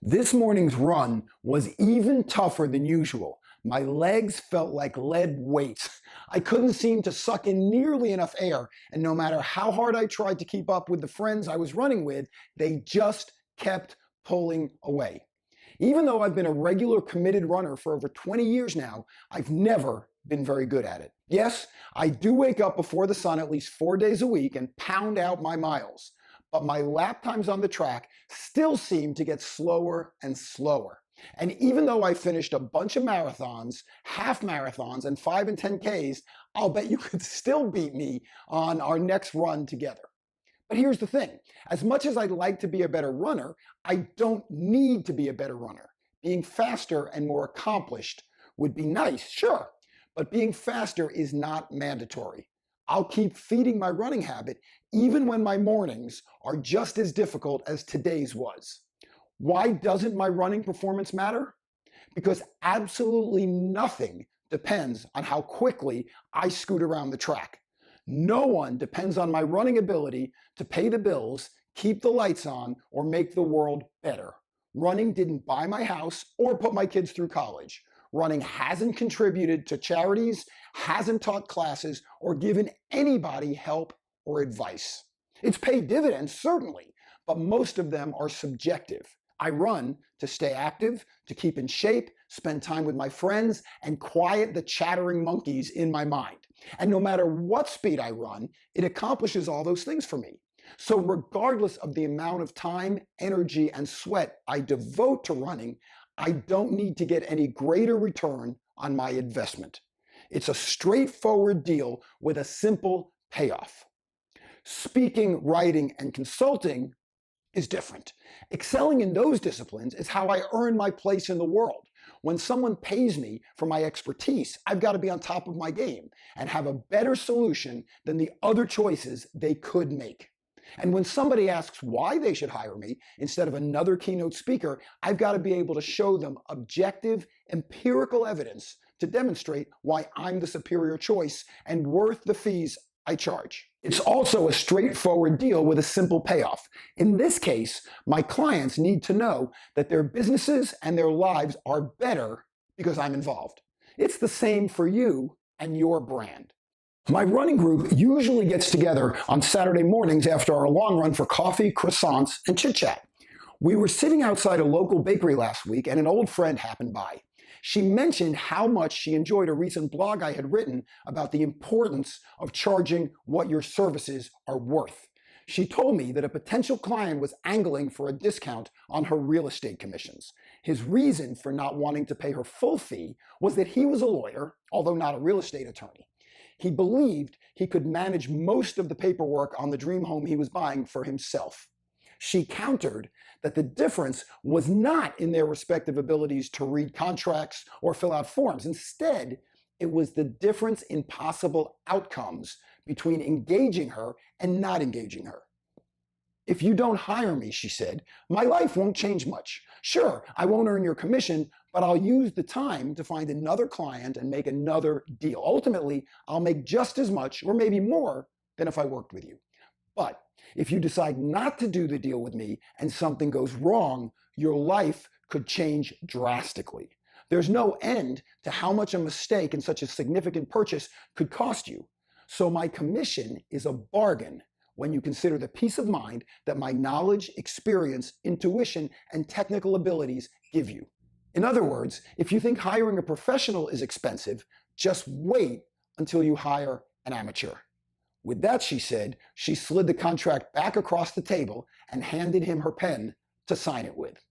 This morning's run was even tougher than usual. My legs felt like lead weights. I couldn't seem to suck in nearly enough air, and no matter how hard I tried to keep up with the friends I was running with, they just kept pulling away. Even though I've been a regular committed runner for over 20 years now, I've never been very good at it. Yes, I do wake up before the sun at least 4 days a week and pound out my miles, but my lap times on the track still seem to get slower and slower. And even though I finished a bunch of marathons, half marathons, and 5 and 10Ks, I'll bet you could still beat me on our next run together. But here's the thing. As much as I'd like to be a better runner, I don't need to be a better runner. Being faster and more accomplished would be nice, sure, but being faster is not mandatory. I'll keep feeding my running habit even when my mornings are just as difficult as today's was. Why doesn't my running performance matter? Because absolutely nothing depends on how quickly I scoot around the track. No one depends on my running ability to pay the bills, keep the lights on, or make the world better. Running didn't buy my house or put my kids through college. Running hasn't contributed to charities, hasn't taught classes, or given anybody help or advice. It's paid dividends, certainly, but most of them are subjective. I run to stay active, to keep in shape, spend time with my friends, and quiet the chattering monkeys in my mind. And no matter what speed I run, it accomplishes all those things for me. So regardless of the amount of time, energy, and sweat I devote to running, I don't need to get any greater return on my investment. It's a straightforward deal with a simple payoff. Speaking, writing, and consulting is different. Excelling in those disciplines is how I earn my place in the world. When someone pays me for my expertise, I've got to be on top of my game and have a better solution than the other choices they could make. And when somebody asks why they should hire me instead of another keynote speaker, I've got to be able to show them objective, empirical evidence to demonstrate why I'm the superior choice and worth the fees I charge. It's also a straightforward deal with a simple payoff. In this case, my clients need to know that their businesses and their lives are better because I'm involved. It's the same for you and your brand. My running group usually gets together on Saturday mornings after our long run for coffee, croissants, and chit-chat. We were sitting outside a local bakery last week and an old friend happened by. She mentioned how much she enjoyed a recent blog I had written about the importance of charging what your services are worth. She told me that a potential client was angling for a discount on her real estate commissions. His reason for not wanting to pay her full fee was that he was a lawyer, although not a real estate attorney. He believed he could manage most of the paperwork on the dream home he was buying for himself. She countered that the difference was not in their respective abilities to read contracts or fill out forms. Instead, it was the difference in possible outcomes between engaging her and not engaging her. If you don't hire me, she said, my life won't change much. Sure, I won't earn your commission, but I'll use the time to find another client and make another deal. Ultimately, I'll make just as much or maybe more than if I worked with you. But if you decide not to do the deal with me and something goes wrong, your life could change drastically. There's no end to how much a mistake in such a significant purchase could cost you. So my commission is a bargain when you consider the peace of mind that my knowledge, experience, intuition, and technical abilities give you. In other words, if you think hiring a professional is expensive, just wait until you hire an amateur. With that, she said, she slid the contract back across the table and handed him her pen to sign it with.